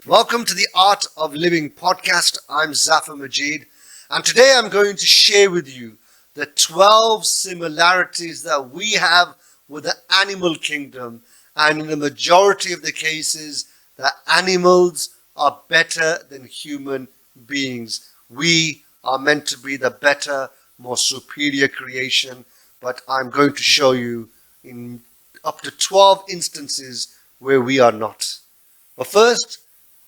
Welcome to the Art of Living podcast. I'm Zafar Majid, and today I'm going to share with you the 12 similarities that we have with the animal kingdom, and in the majority of the cases, that animals are better than human beings. We are meant to be the better, more superior creation, but I'm going to show you in up to 12 instances where we are not. But first,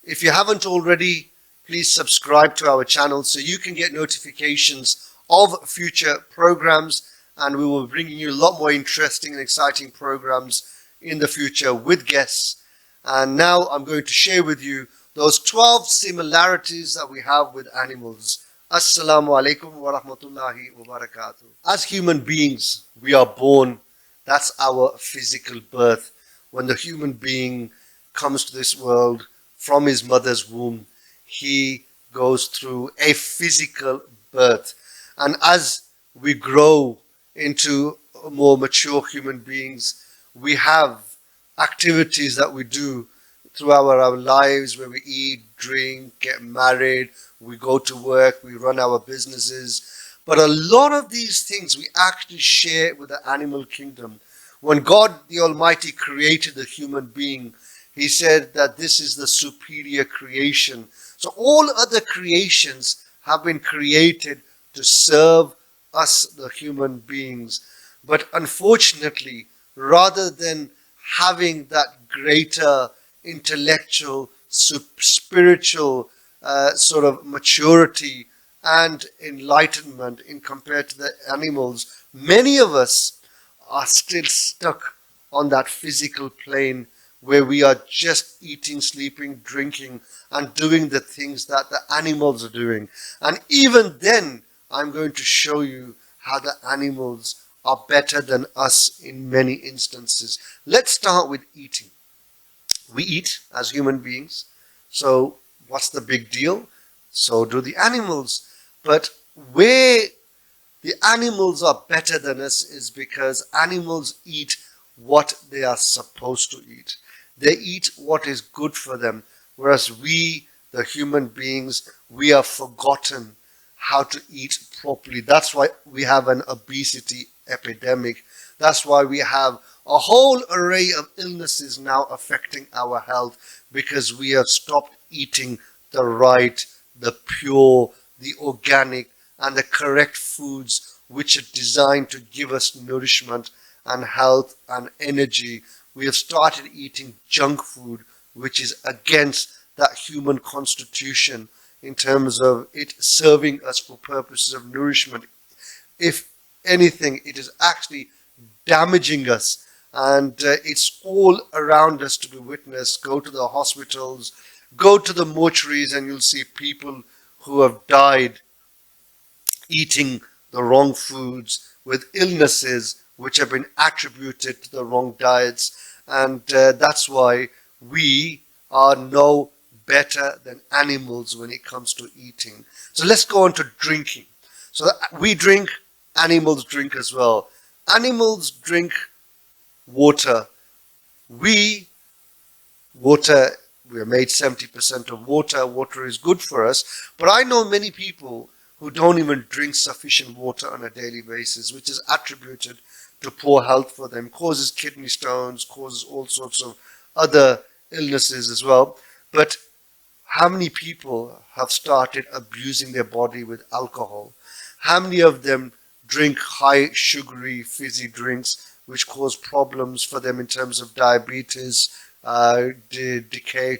if you haven't already, please subscribe to our channel so you can get notifications of future programs, and we will bring you a lot more interesting and exciting programs in the future with guests. And now I'm going to share with you those 12 similarities that we have with animals. Assalamu alaikum wa rahmatullahi wa barakatuh. As human beings, we are born. That's our physical birth. When the human being comes to this world, from his mother's womb, he goes through a physical birth. And as we grow into more mature human beings, we have activities that we do throughout our lives where we eat, drink, get married, we go to work, we run our businesses. But a lot of these things we actually share with the animal kingdom. When God the Almighty created the human being, He said that this is the superior creation. So all other creations have been created to serve us, the human beings. But unfortunately, rather than having that greater intellectual, spiritual sort of maturity and enlightenment in compared to the animals, many of us are still stuck on that physical plane where we are just eating, sleeping, drinking, and doing the things that the animals are doing. And even then, I'm going to show you how the animals are better than us in many instances. Let's start with eating. We eat as human beings, so what's the big deal? So do the animals. But where the animals are better than us is because animals eat what they are supposed to eat. They eat what is good for them, whereas we, the human beings, we have forgotten how to eat properly. That's why we have an obesity epidemic. That's why we have a whole array of illnesses now affecting our health, because we have stopped eating the right, the pure, the organic, and the correct foods which are designed to give us nourishment and health and energy. We have started eating junk food, which is against that human constitution in terms of it serving us for purposes of nourishment. If anything, it is actually damaging us, and it's all around us to be witnessed. Go to the hospitals, go to the mortuaries, and you'll see people who have died eating the wrong foods with illnesses which have been attributed to the wrong diets. And that's why we are no better than animals when it comes to eating. So let's go on to drinking. So we drink, animals drink as well. Animals drink water. Water, we are made 70% of water. Water is good for us. But I know many people who don't even drink sufficient water on a daily basis, which is attributed to poor health for them, causes kidney stones, causes all sorts of other illnesses as well. But how many people have started abusing their body with alcohol? How many of them drink high sugary fizzy drinks which cause problems for them in terms of diabetes, decay,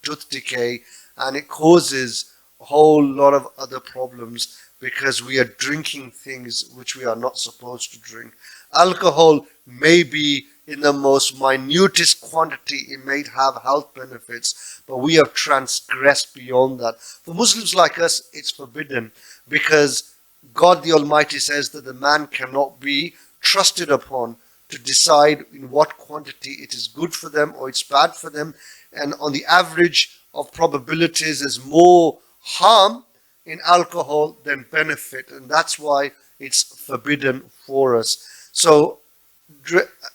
tooth decay, and it causes a whole lot of other problems because we are drinking things which we are not supposed to drink. Alcohol may be in the most minutest quantity, it may have health benefits, but we have transgressed beyond that. For Muslims like us, it's forbidden because God the Almighty says that the man cannot be trusted upon to decide in what quantity it is good for them or it's bad for them. And on the average of probabilities, there's more harm in alcohol than benefit, and that's why it's forbidden for us. So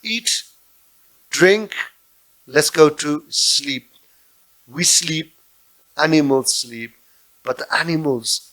eat, drink, let's go to sleep. We sleep, animals sleep, but the animals,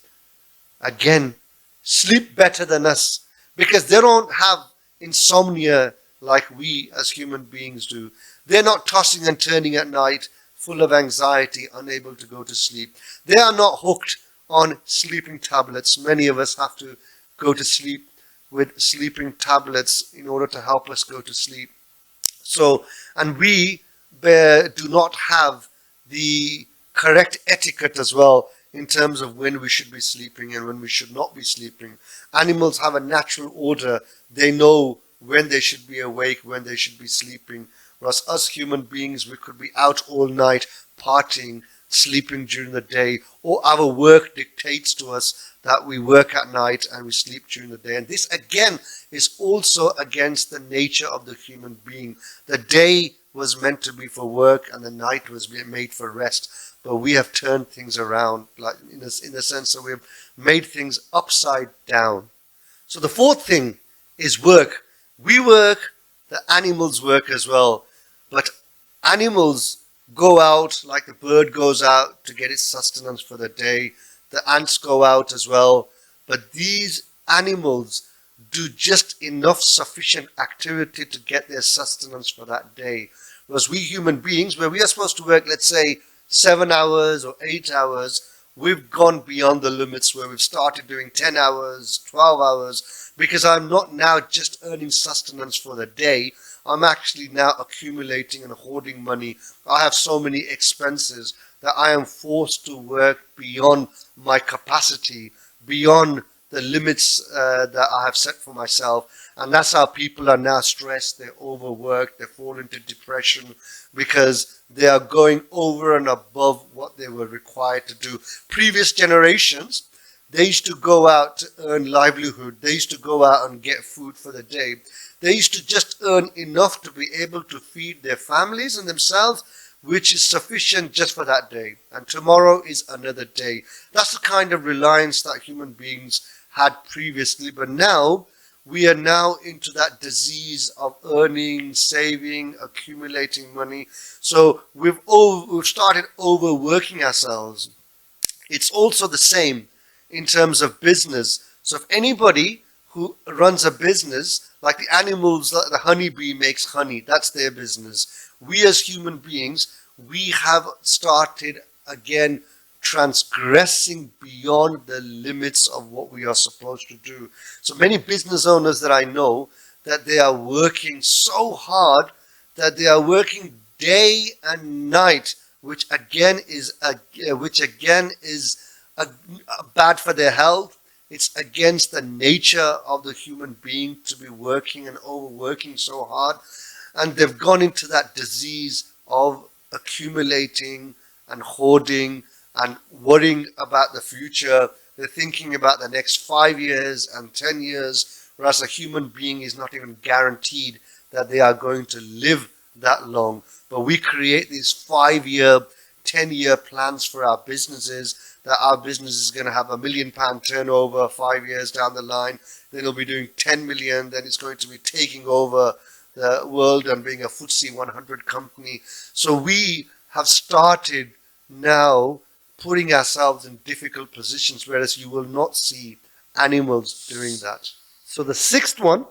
again, sleep better than us because they don't have insomnia like we as human beings do. They're not tossing and turning at night, full of anxiety, unable to go to sleep. They are not hooked on sleeping tablets. Many of us have to go to sleep with sleeping tablets in order to help us go to sleep. So, and we do not have the correct etiquette as well in terms of when we should be sleeping and when we should not be sleeping. Animals have a natural order. They know when they should be awake, when they should be sleeping. Whereas us human beings, we could be out all night partying, sleeping during the day, or our work dictates to us that we work at night and we sleep during the day. And this again is also against the nature of the human being. The day was meant to be for work and the night was made for rest. But we have turned things around, like in the sense that we have made things upside down. So the fourth thing is work. We work, the animals work as well. But animals go out like the bird goes out to get its sustenance for the day. The ants go out as well. But these animals do just enough sufficient activity to get their sustenance for that day. Whereas we human beings, where we are supposed to work, let's say, 7 hours or 8 hours, we've gone beyond the limits where we've started doing 10 hours, 12 hours, because I'm not now just earning sustenance for the day. I'm actually now accumulating and hoarding money. I have so many expenses that I am forced to work beyond my capacity, beyond the limits that I have set for myself. And that's how people are now stressed, they're overworked, they fall into depression because they are going over and above what they were required to do. Previous generations, they used to go out to earn livelihood. They used to go out and get food for the day. They used to just earn enough to be able to feed their families and themselves, which is sufficient just for that day. And tomorrow is another day. That's the kind of reliance that human beings had previously. But now, we are now into that disease of earning, saving, accumulating money. So we've started overworking ourselves. It's also the same in terms of business. So if anybody who runs a business, like the animals, like the honeybee makes honey, that's their business. We as human beings, we have started again transgressing beyond the limits of what we are supposed to do. So many business owners that I know, that they are working so hard that they are working day and night, which again is bad for their health. It's against the nature of the human being to be working and overworking so hard. And they've gone into that disease of accumulating and hoarding and worrying about the future. They're thinking about the next 5 years and 10 years, whereas a human being is not even guaranteed that they are going to live that long. But we create these 5-year, 10-year plans for our businesses, that our business is going to have £1 million turnover 5 years down the line. Then it'll be doing 10 million. Then it's going to be taking over the world and being a FTSE 100 company. So we have started now putting ourselves in difficult positions, whereas you will not see animals doing that. So the sixth one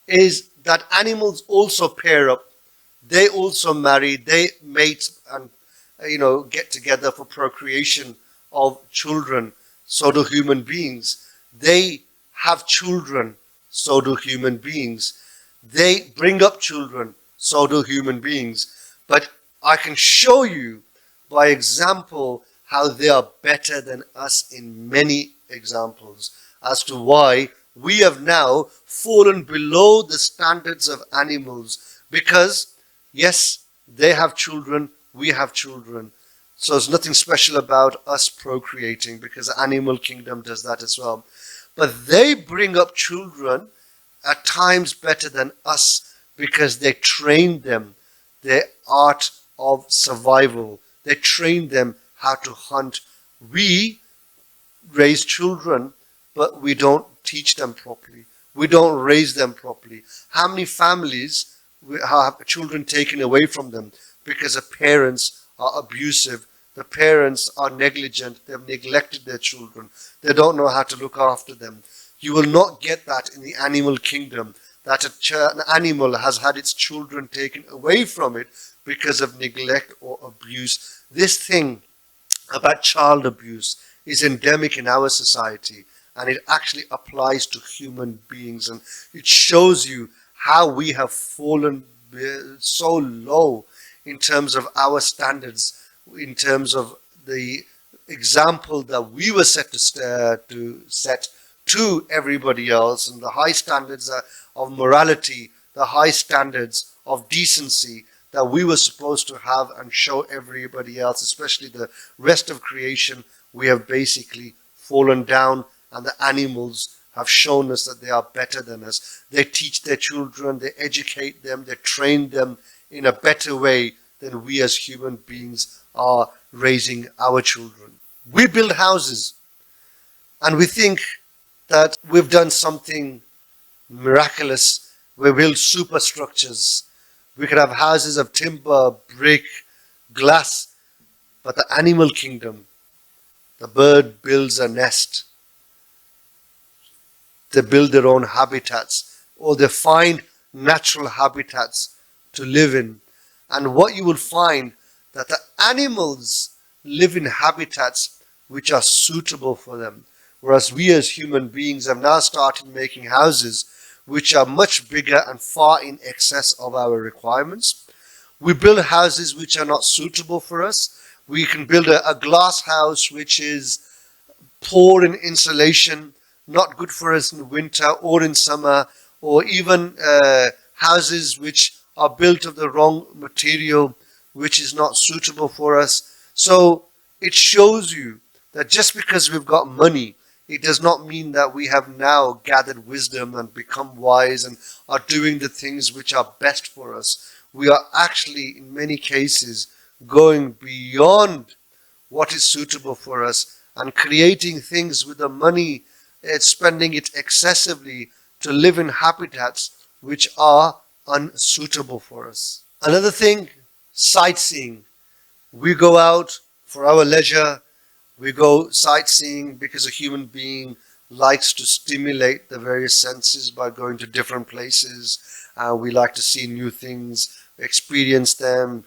is that animals also pair up. They also marry, they mate and get together for procreation of children. So do human beings. They have children. So do human beings. They bring up children. So do human beings. But I can show you by example how they are better than us in many examples as to why we have now fallen below the standards of animals, because yes, they have children, we have children. So there's nothing special about us procreating, because the animal kingdom does that as well. But they bring up children at times better than us, because they train them their art of survival. They train them how to hunt. We raise children, but we don't teach them properly. We don't raise them properly. How many families have children taken away from them because the parents are abusive. The parents are negligent. They've neglected their children. They don't know how to look after them. You will not get that in the animal kingdom, that an animal has had its children taken away from it because of neglect or abuse. This thing about child abuse is endemic in our society, and it actually applies to human beings, and it shows you how we have fallen so low in terms of our standards, in terms of the example that we were set to set to everybody else, and the high standards of morality, the high standards of decency that we were supposed to have and show everybody else, especially the rest of creation. We have basically fallen down, and the animals have shown us that they are better than us. They teach their children, they educate them, they train them in a better way than we as human beings are raising our children. We build houses, and we think that we've done something miraculous. We build superstructures. We could have houses of timber, brick, glass, but the animal kingdom, the bird builds a nest. They build their own habitats, or they find natural habitats to live in. And what you will find, that the animals live in habitats which are suitable for them, whereas we as human beings have now started making houses which are much bigger and far in excess of our requirements. We build houses which are not suitable for us. We can build a glass house which is poor in insulation, not good for us in winter or in summer, or even houses which are built of the wrong material, which is not suitable for us. So it shows you that just because we've got money, it does not mean that we have now gathered wisdom and become wise and are doing the things which are best for us. We are actually, in many cases, going beyond what is suitable for us and creating things with the money, spending it excessively to live in habitats which are unsuitable for us. Another thing, sightseeing. We go out for our leisure. We go sightseeing because a human being likes to stimulate the various senses by going to different places. We like to see new things, experience them,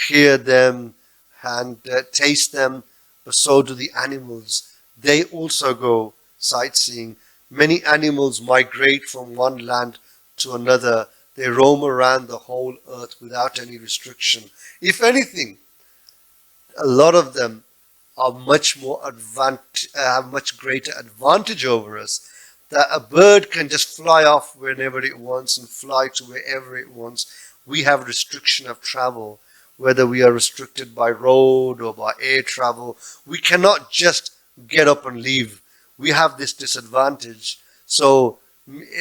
hear them, and taste them. But so do the animals. They also go sightseeing. Many animals migrate from one land to another. They roam around the whole earth without any restriction. If anything, a lot of them are have much greater advantage over us. That a bird can just fly off whenever it wants and fly to wherever it wants. We have restriction of travel, whether we are restricted by road or by air travel. We cannot just get up and leave. We have this disadvantage. So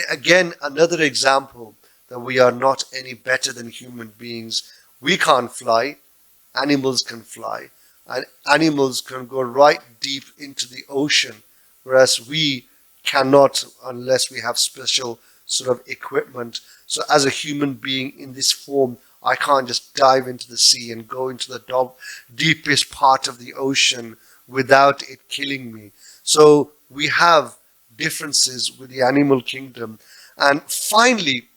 again, another example that we are not any better than human beings. We can't fly. Animals can fly. And animals can go right deep into the ocean, whereas we cannot unless we have special sort of equipment. So as a human being in this form, I can't just dive into the sea and go into the deepest part of the ocean without it killing me. So we have differences with the animal kingdom. And finally,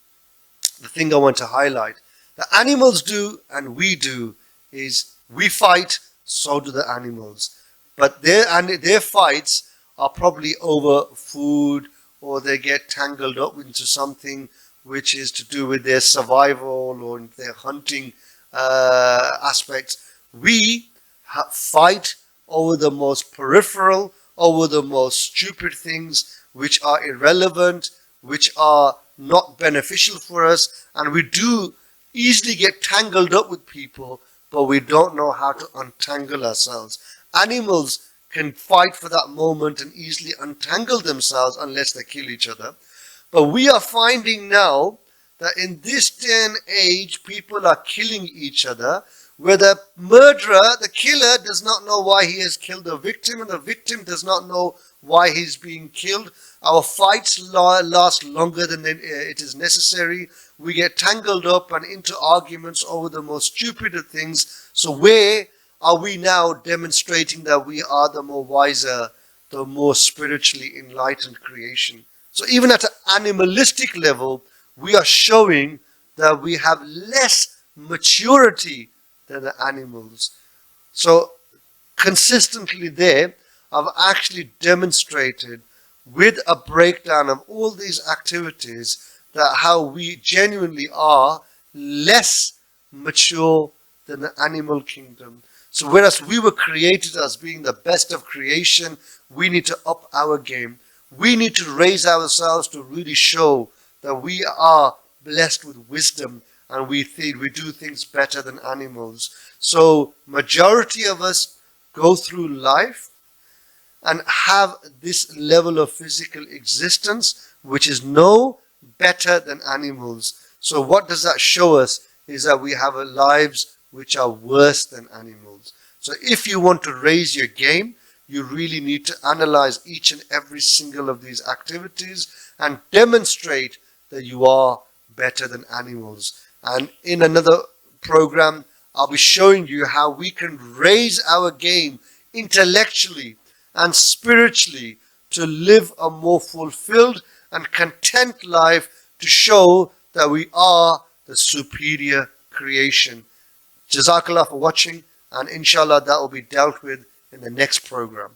the thing I want to highlight, the animals do and we do is we fight, so do the animals. But their fights are probably over food, or they get tangled up into something which is to do with their survival or their hunting aspects. We fight over the most peripheral, over the most stupid things which are irrelevant, which are not beneficial for us, and we do easily get tangled up with people, but we don't know how to untangle ourselves. Animals can fight for that moment and easily untangle themselves unless they kill each other. But we are finding now that in this day and age, people are killing each other, where the murderer, the killer, does not know why he has killed the victim, and the victim does not know why he's being killed. Our fights last longer than it is necessary. We get tangled up and into arguments over the most stupid of things. So where are we now demonstrating that we are the more wiser, the more spiritually enlightened creation? So even at an animalistic level, we are showing that we have less maturity than the animals. So consistently there, I've actually demonstrated with a breakdown of all these activities that how we genuinely are less mature than the animal kingdom. So whereas we were created as being the best of creation, we need to up our game. We need to raise ourselves to really show that we are blessed with wisdom and we do things better than animals. So majority of us go through life and have this level of physical existence which is no better than animals. So what does that show us is that we have lives which are worse than animals. So if you want to raise your game, you really need to analyze each and every single of these activities and demonstrate that you are better than animals. And in another program, I'll be showing you how we can raise our game intellectually and spiritually to live a more fulfilled and content life, to show that we are the superior creation. Jazakallah for watching, and inshallah that will be dealt with in the next program.